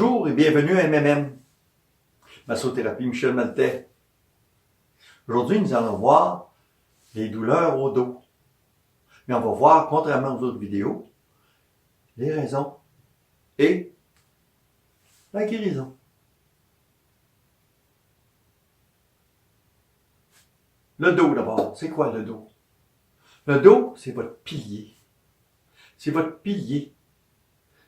Bonjour et bienvenue à MMM, Massothérapie Michel Maltais. Aujourd'hui, nous allons voir les douleurs au dos. Mais on va voir, contrairement aux autres vidéos, les raisons et la guérison. Le dos d'abord, c'est quoi le dos? Le dos, c'est votre pilier. C'est votre pilier.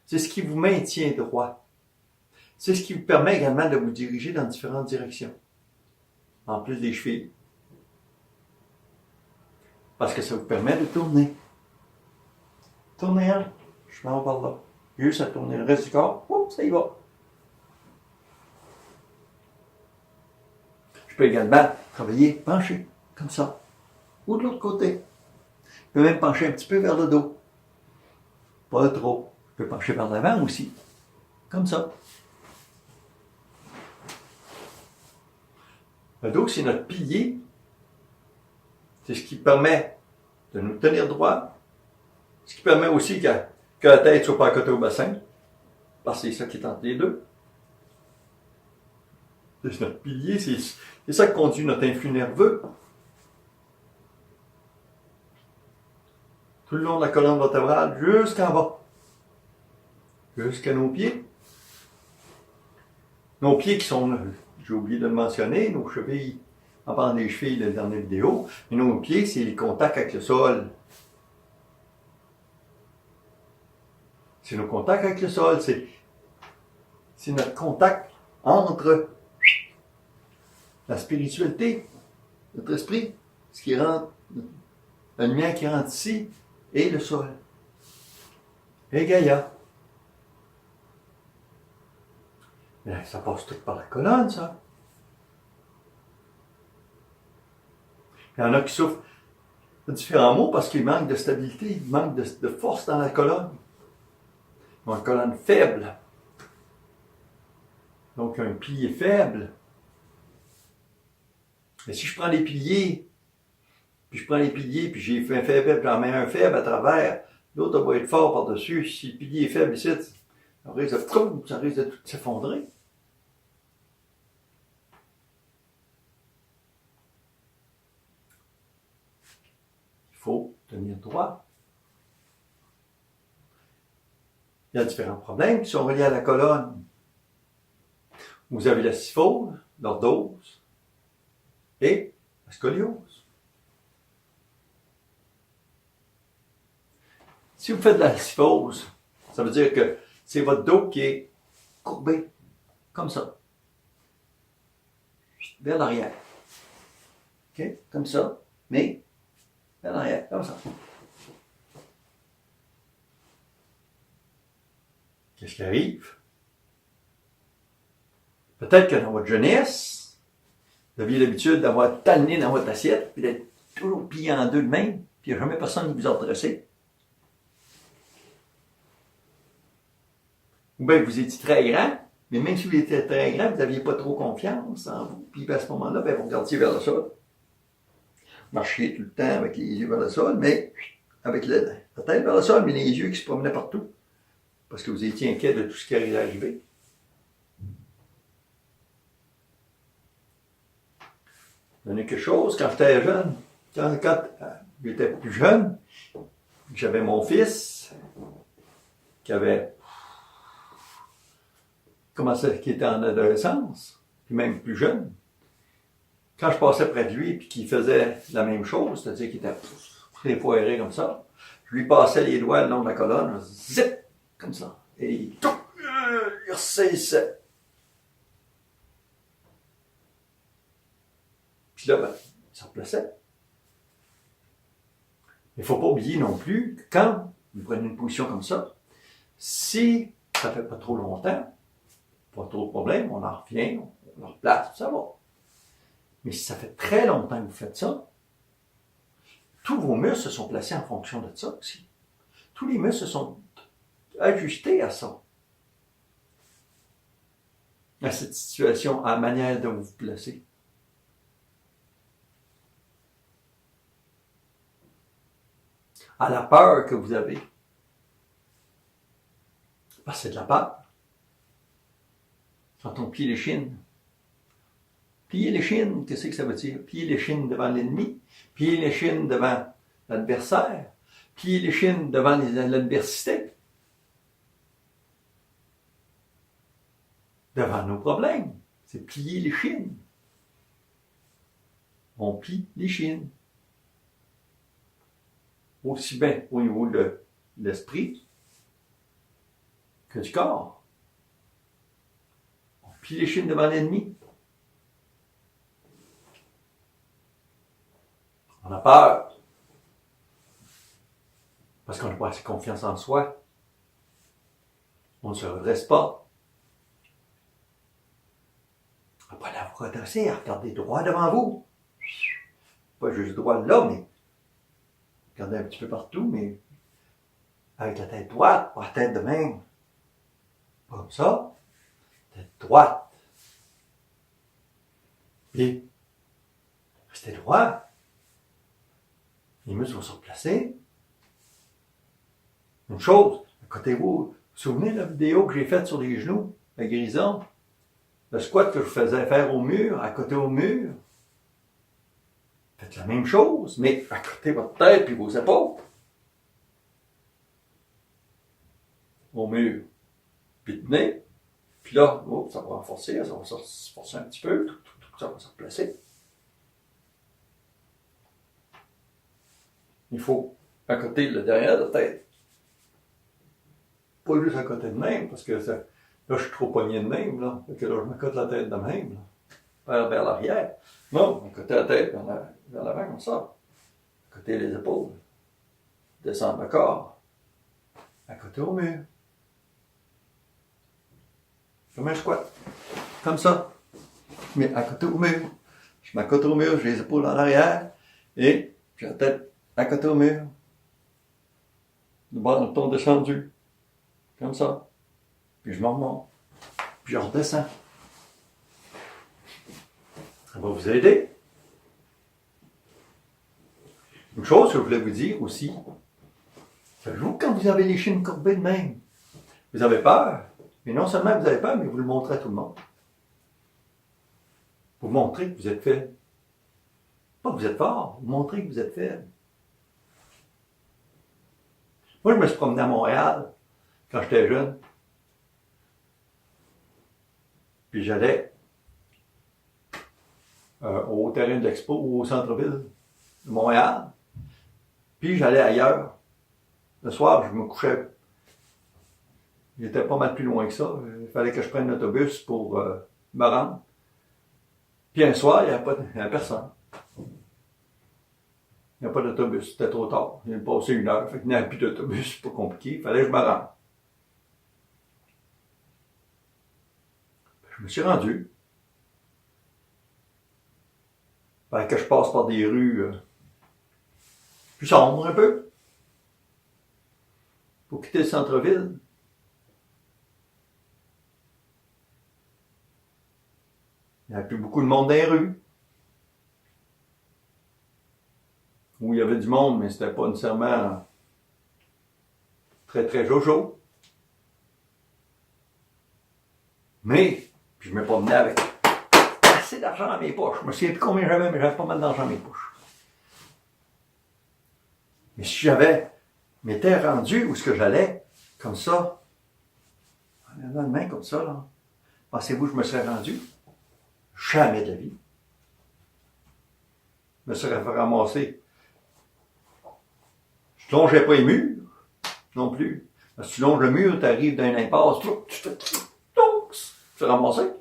C'est ce qui vous maintient droit. C'est ce qui vous permet également de vous diriger dans différentes directions. En plus des chevilles. Parce que ça vous permet de tourner. Tournez, hein? Je m'en vais par là. Juste à tourner le reste du corps. Oups, ça y va. Je peux également travailler penché, comme ça. Ou de l'autre côté. Je peux même pencher un petit peu vers le dos. Pas trop. Je peux pencher vers l'avant aussi. Comme ça. Le dos, c'est notre pilier. C'est ce qui permet de nous tenir droit. Ce qui permet aussi que la tête ne soit pas à côté au bassin. Parce que c'est ça qui est entre les deux. C'est notre pilier. C'est ça qui conduit notre influx nerveux. Tout le long de la colonne vertébrale jusqu'en bas. Jusqu'à nos pieds. Nos pieds qui sont, j'ai oublié de le mentionner, nos chevilles, en parlant des chevilles de la dernière vidéo, mais nos pieds, c'est les contacts avec le sol. C'est nos contacts avec le sol, c'est notre contact entre la spiritualité, notre esprit, ce qui rentre, la lumière qui rentre ici, et le sol. Et Gaïa. Mais ça passe tout par la colonne, ça. Il y en a qui souffrent de différents maux parce qu'ils manquent de stabilité, ils manquent de force dans la colonne. Ils ont une colonne faible. Donc, un pilier faible. Mais si je prends les piliers, puis j'ai fait un faible, puis j'en mets un faible à travers, l'autre va être fort par-dessus. Si le pilier est faible ici, ça risque de tout s'effondrer. Il faut tenir droit. Il y a différents problèmes qui sont reliés à la colonne. Vous avez la kyphose, l'ordose et la scoliose. Si vous faites de la kyphose, ça veut dire que c'est votre dos qui est courbé, comme ça, vers l'arrière. OK? Comme ça, mais vers l'arrière, comme ça. Qu'est-ce qui arrive? Peut-être que dans votre jeunesse, vous aviez l'habitude d'avoir talonné dans votre assiette, puis d'être toujours plié en deux de même, puis il n'y a jamais personne qui vous a redressé. Ou bien vous étiez très grand, mais même si vous étiez très grand, vous n'aviez pas trop confiance en vous. Puis à ce moment-là, vous regardiez vers le sol. Vous marchiez tout le temps avec les yeux vers le sol, mais avec la tête vers le sol, mais les yeux qui se promenaient partout. Parce que vous étiez inquiet de tout ce qui allait arriver. Donner quelque chose, quand j'étais jeune, quand j'étais plus jeune, j'avais mon fils qui était en adolescence, puis même plus jeune. Quand je passais près de lui et qu'il faisait la même chose, c'est-à-dire qu'il était défoiré comme ça, je lui passais les doigts le long de la colonne, zip, comme ça, et il ressaisissait. Puis là, il se replaçait. Il ne faut pas oublier non plus que quand vous prenez une position comme ça, si ça ne fait pas trop longtemps, pas trop de problème, on en revient, on le replace, ça va. Mais si ça fait très longtemps que vous faites ça, tous vos muscles se sont placés en fonction de ça aussi. Tous les muscles se sont ajustés à ça. À cette situation, à la manière dont vous vous placez. À la peur que vous avez. Parce que c'est de la peur. Quand on plie l'échine. Plier l'échine, qu'est-ce que ça veut dire? Plier l'échine devant l'ennemi, plier l'échine devant l'adversaire, plier l'échine devant l'adversité, devant nos problèmes. C'est plier l'échine. On plie l'échine. Aussi bien au niveau de l'esprit que du corps. On plie l'échine devant l'ennemi. On a peur. Parce qu'on n'a pas assez confiance en soi. On ne se redresse pas. Après la vous redresser, regardez droit devant vous. Pas juste droit là, mais regardez un petit peu partout, mais avec la tête droite, pas la tête de même. Pas comme ça. Tête droite. Et restez droit. Les muscles vont se replacer. Une chose, à côté de vous, vous vous souvenez de la vidéo que j'ai faite sur les genoux, la guérison? Le squat que je faisais faire au mur, à côté au mur. Faites la même chose, mais à côté de votre tête et vos épaules. Au mur. Puis tenez. Puis là, oh, ça va renforcer, ça va se forcer un petit peu. Ça va se replacer. Il faut à côté le derrière de la tête. Pas juste à côté de même, parce que ça, là, je suis trop pogné de même, là. Fait que là, je me cote la tête de même, là. Vers l'arrière. Non, à côté de la tête, vers l'avant, comme ça. À côté des épaules. Descendre le corps. À côté au mur. Comme un squat. Comme ça. Mais à côté au mur. Je m'accote au mur, j'ai les épaules en arrière. Et j'ai la tête à côté au mur. Le bâton descendu. Comme ça. Puis je m'en remonte. Puis je redescends. Ça va vous aider. Une chose que je voulais vous dire aussi. Savez-vous quand vous avez les chines courbées de même, vous avez peur. Mais non seulement vous avez peur, mais vous le montrez à tout le monde. Vous montrez que vous êtes faible. Pas que vous êtes fort, vous montrez que vous êtes faible. Moi, je me suis promené à Montréal quand j'étais jeune. Puis j'allais au terrain de l'expo ou au centre-ville de Montréal. Puis j'allais ailleurs. Le soir, je me couchais. Il était pas mal plus loin que ça. Il fallait que je prenne l'autobus pour me rendre. Puis un soir, il n'y avait personne. Il n'y a pas d'autobus, c'était trop tard. Il est passé 1 heure, fait qu'il n'y avait plus d'autobus, c'est pas compliqué, il fallait que je me rende. Je me suis rendu. Il fallait que je passe par des rues plus sombres un peu. Pour quitter le centre-ville. Il n'y avait plus beaucoup de monde dans les rues. Où il y avait du monde, mais c'était pas nécessairement très très jojo. Mais, puis je me promenais avec assez d'argent dans mes poches. Je me souviens plus combien j'avais, mais j'avais pas mal d'argent dans mes poches. Mais si j'avais, m'étais rendu où ce que j'allais, comme ça, en levant la main comme ça, là, pensez-vous que je me serais rendu? Jamais de la vie. Je me serais fait ramasser. Je longeais pas les murs, non plus. Parce que tu longes le mur, tu arrives dans une impasse, tu te ramassé.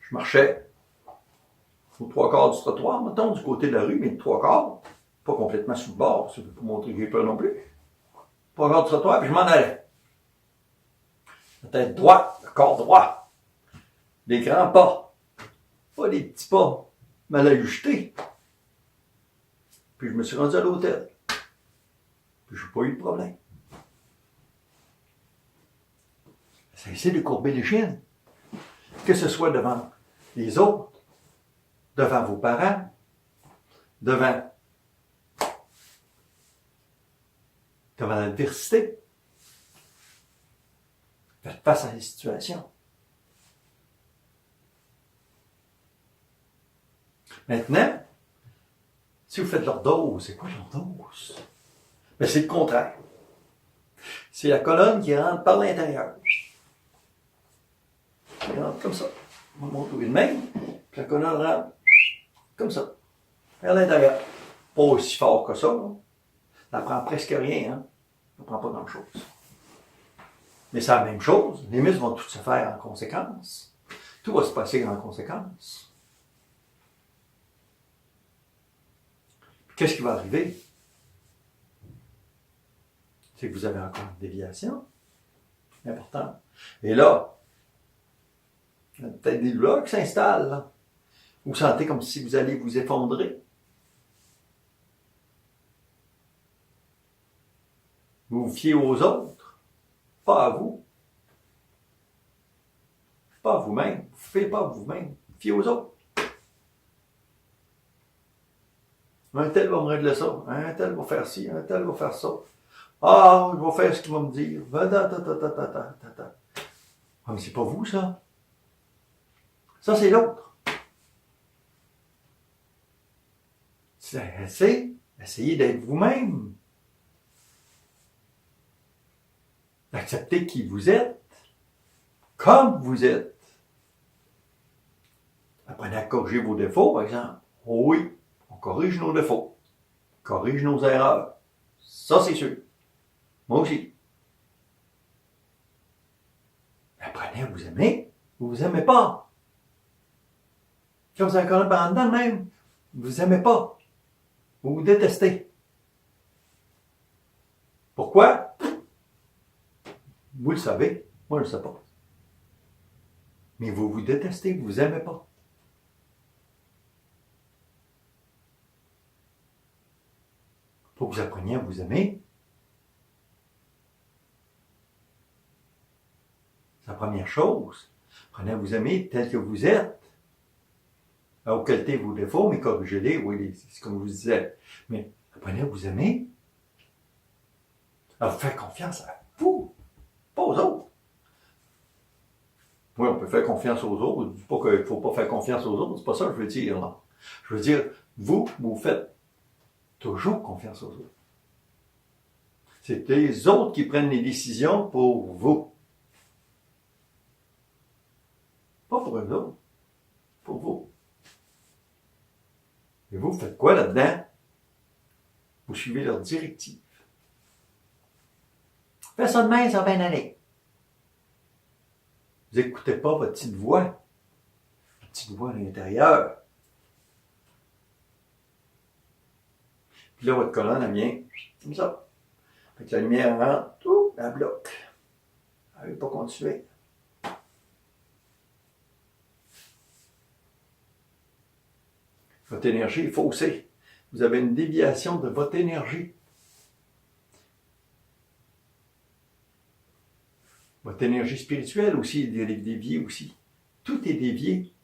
Je marchais aux 3/4 du trottoir, mettons, du côté de la rue, mais 3/4, pas complètement sous le bord, c'est pour montrer que j'ai peur non plus. 3/4 du trottoir, puis je m'en allais. La tête droite, le corps droit. Des grands pas. Pas des petits pas mal ajustés. Puis je me suis rendu à l'hôtel. Puis j'ai pas eu de problème. Cessez de courber les chines. Que ce soit devant les autres, devant vos parents, devant l'adversité. Faites face à les situations. Maintenant, si vous faites leur dose, c'est quoi leur dose? Ben, c'est le contraire. C'est la colonne qui rentre par l'intérieur. Elle rentre comme ça. On va monter de même. Puis la colonne rentre comme ça. Vers l'intérieur. Pas aussi fort que ça. Là. Ça prend presque rien. Hein? Ça prend pas grand-chose. Mais c'est la même chose. Les muscles vont tout se faire en conséquence. Tout va se passer en conséquence. Puis qu'est-ce qui va arriver? C'est que vous avez encore une déviation. Important. Et là, il y a peut-être des douleurs qui s'installent. Là. Vous sentez comme si vous allez vous effondrer. Vous vous fiez aux autres, pas à vous. Pas à vous-même. Vous ne fiez pas à vous-même. Fiez aux autres. Un tel va me régler ça. Un tel va faire ci. Un tel va faire ça. Ah, je vais faire ce qu'il va me dire. Ah, mais c'est pas vous, ça. Ça, c'est l'autre. Essayez d'être vous-même. D'accepter qui vous êtes, comme vous êtes. Apprenez à corriger vos défauts, par exemple. Oh oui, on corrige nos défauts. On corrige nos erreurs. Ça, c'est sûr. Moi aussi. Apprenez à vous aimer. Vous vous aimez pas. Quand vous avez un colonne par en dedans même, vous vous aimez pas. Vous vous détestez. Pourquoi? Vous le savez. Moi, je ne le sais pas. Mais vous vous détestez. Vous vous aimez pas. Faut que vous appreniez à vous aimer. C'est la première chose. Apprenez à vous aimer tel que vous êtes. Aux qualités, vos défauts, mais corrigez-les, oui, c'est comme je vous disais. Mais apprenez à vous aimer. À vous faire confiance à vous, pas aux autres. Oui, on peut faire confiance aux autres. Je dis pas qu'il ne faut pas faire confiance aux autres, c'est pas ça que je veux dire, non. Je veux dire, vous faites toujours confiance aux autres. C'est les autres qui prennent les décisions pour vous. Pas pour eux autres, pour vous. Et vous faites quoi là-dedans? Vous suivez leurs directives. Fais ça demain, ça va bien aller. Vous n'écoutez pas votre petite voix. Votre petite voix à l'intérieur. Puis là, votre colonne, elle vient comme ça. Fait que la lumière rentre, tout, elle bloque. Elle ne veut pas continuer. Votre énergie est faussée. Vous avez une déviation de votre énergie. Votre énergie spirituelle aussi est déviée aussi. Tout est dévié.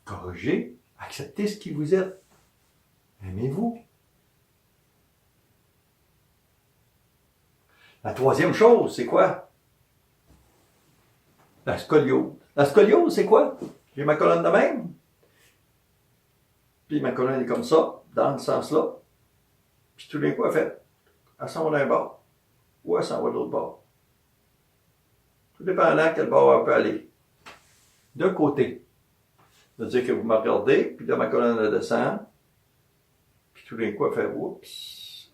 Corrigez, acceptez ce qui vous êtes. Aimez-vous. La troisième chose, c'est quoi? La scoliose. La scoliose, c'est quoi? J'ai ma colonne de même. Puis ma colonne est comme ça, dans le sens-là. Puis tout d'un coup, elle s'en va d'un bord. Ou elle s'en va de l'autre bord. Tout dépendant quel bord elle peut aller. D'un côté. Ça veut dire que vous me regardez, puis là, ma colonne elle descend. Puis tout d'un coup, elle fait oups.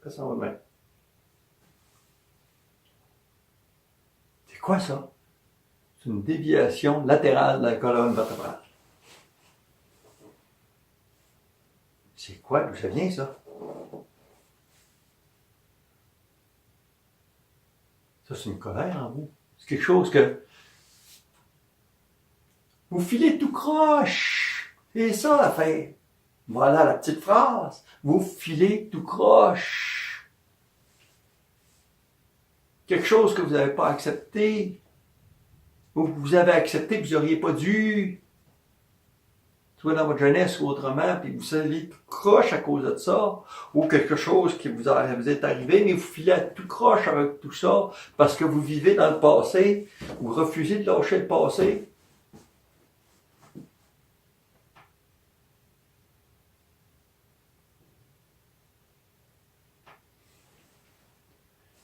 Elle s'en va de même. C'est quoi ça? C'est une déviation latérale de la colonne vertébrale. C'est quoi? D'où ça vient, ça? Ça, c'est une colère en vous. C'est quelque chose que vous filez tout croche. C'est ça l'affaire. Voilà la petite phrase. Vous filez tout croche. Quelque chose que vous n'avez pas accepté. Ou que vous avez accepté que vous n'auriez pas dû. soit dans votre jeunesse ou autrement, puis vous allez tout croche à cause de ça, ou quelque chose qui vous est arrivé, mais vous filez à tout croche avec tout ça, parce que vous vivez dans le passé, vous refusez de lâcher le passé.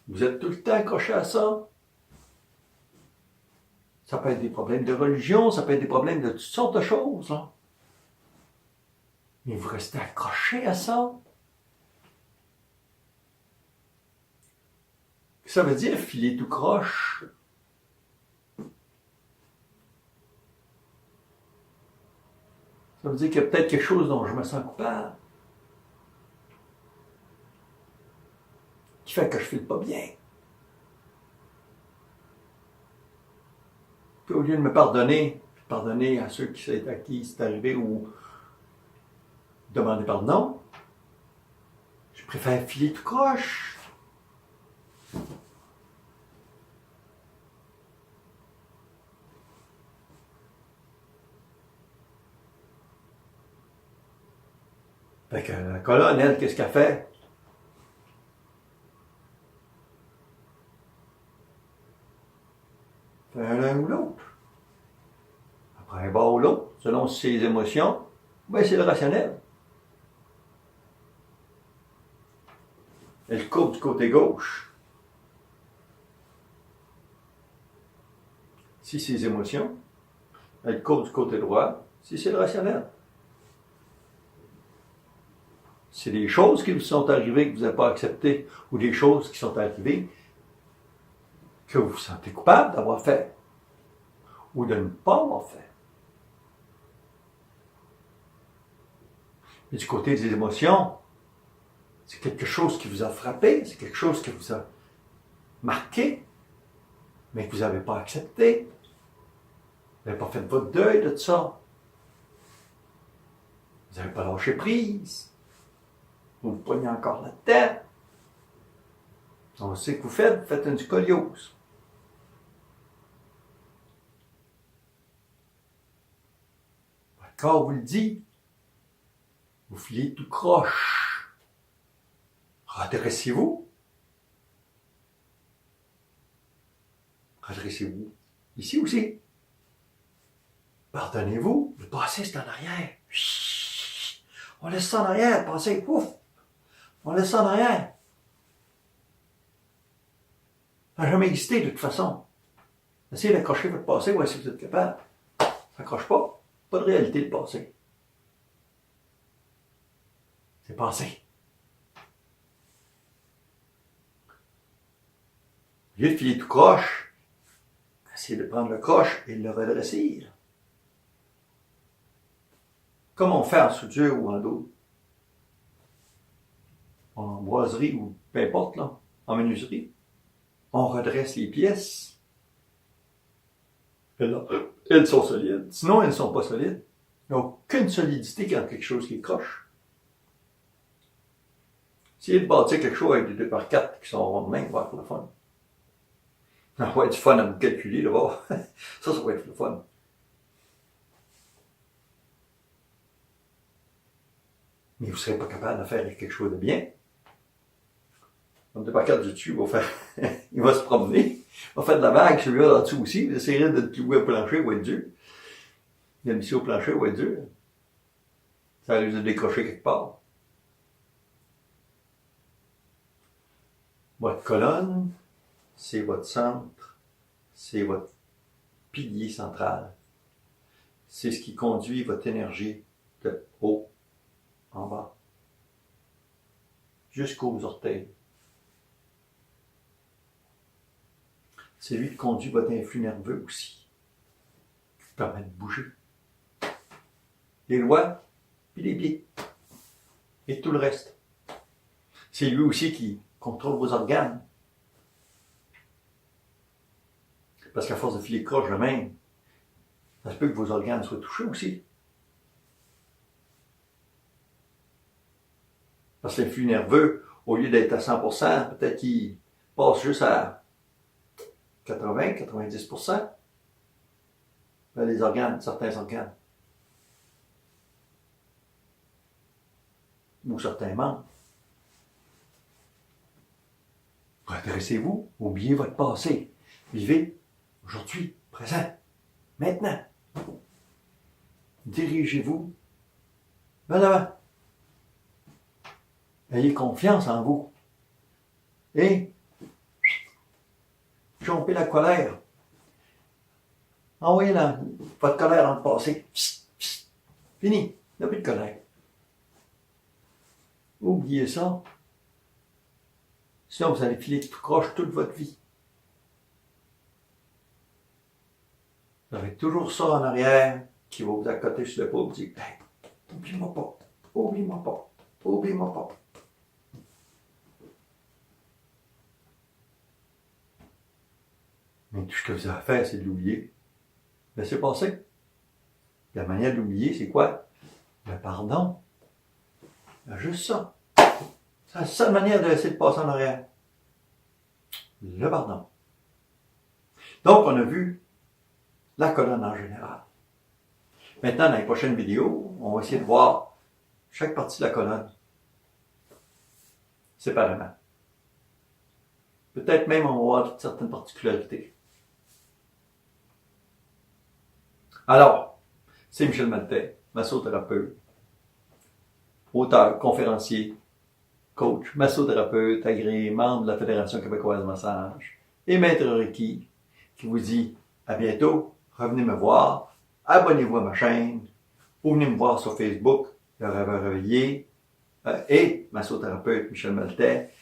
Vous êtes tout le temps accroché à ça. Ça peut être des problèmes de religion, ça peut être des problèmes de toutes sortes de choses, là. Mais vous restez accroché à ça. Ça veut dire filer tout croche. Ça veut dire qu'il y a peut-être quelque chose dont je me sens coupable. Qui fait que je file pas bien. Puis au lieu de me pardonner à ceux à qui c'est arrivé ou demander pardon, je préfère filer tout croche. Fait que la colonne, elle, qu'est-ce qu'elle fait? Fait l'un ou l'autre. Après un bord ou l'autre, selon ses émotions, ben c'est le rationnel. Elle courbe du côté gauche. Si c'est ses émotions, elle courbe du côté droit, si c'est le rationnel. C'est des choses qui vous sont arrivées que vous n'avez pas acceptées, ou des choses qui sont arrivées que vous vous sentez coupable d'avoir fait, ou de ne pas avoir fait. Et du côté des émotions, c'est quelque chose qui vous a frappé, c'est quelque chose qui vous a marqué, mais que vous n'avez pas accepté. Vous n'avez pas fait votre deuil de ça. Vous n'avez pas lâché prise. Vous vous poignez encore là-dedans. On sait que vous faites une scoliose. Votre corps vous le dit. Vous filez tout croche. Redressez-vous. Redressez-vous. Ici aussi. Pardonnez-vous. Le passé, c'est en arrière. Chut. On laisse ça en arrière. Le passé, pouf. On laisse ça en arrière. Ça n'a jamais existé de toute façon. Essayez d'accrocher votre passé, voyez si vous êtes capable. Ça n'accroche pas. Pas de réalité le passé. C'est passé. Au lieu de filer tout croche, essayez de prendre le croche et de le redresser. Comme on fait en soudure ou en dos. En boiserie ou peu importe, là, en menuiserie. On redresse les pièces. Elles sont solides. Sinon, elles ne sont pas solides. Il n'y a aucune solidité quand quelque chose qui est croche. Essayez de bâtir quelque chose avec des 2x4 qui sont ronds de main, ça va être le fun. Ça va être du fun à vous calculer là-bas. Ça va être le fun. Mais vous ne serez pas capable de faire quelque chose de bien. Le 2x4 du dessus il va se promener. Il va faire de la vague, celui-là d'en dessous aussi. Vous essayerez de le clouer au plancher, il va être dur. Il a mis ça au plancher, il va être dur. Ça risque de décrocher quelque part. Votre colonne, c'est votre centre, c'est votre pilier central. C'est ce qui conduit votre énergie de haut en bas, jusqu'aux orteils. C'est lui qui conduit votre influx nerveux aussi, qui vous permet de bouger. Les doigts, puis les pieds, et tout le reste. C'est lui aussi qui contrôle vos organes. Parce qu'à force de filer croche de même, ça se peut que vos organes soient touchés aussi. Parce que l'influx nerveux, au lieu d'être à 100%, peut-être qu'il passe juste à 80-90%. Les organes, certains organes. ou certains membres. Redressez-vous, oubliez votre passé. Vivez aujourd'hui, présent, maintenant. Dirigez-vous vers l'avant. Ayez confiance en vous. Et chompez la colère. Envoyez votre colère dans le passé. Fini. Il n'y a plus de colère. Oubliez ça. Sinon, vous allez filer tout croche toute votre vie. Vous avez toujours ça en arrière qui va vous accoter sur le pot et vous dire hey, oublie-moi pas, oublie-moi pas, oublie-moi pas. Mais tout ce que vous avez à faire, c'est de l'oublier. Laissez passer. La manière d'oublier, c'est quoi? Le pardon. Il y a juste ça. C'est la seule manière de laisser le passer en arrière. Le pardon. Donc, on a vu la colonne en général. Maintenant, dans les prochaines vidéos, on va essayer de voir chaque partie de la colonne séparément. Peut-être même on va voir certaines particularités. Alors, c'est Michel Maltais, massothérapeute, auteur, conférencier, coach, massothérapeute, agréé, membre de la Fédération québécoise de massage et maître Reiki, qui vous dit à bientôt, revenez me voir, abonnez-vous à ma chaîne, ou venez me voir sur Facebook, le Rêveur Réveillé, et massothérapeute Michel Maltais.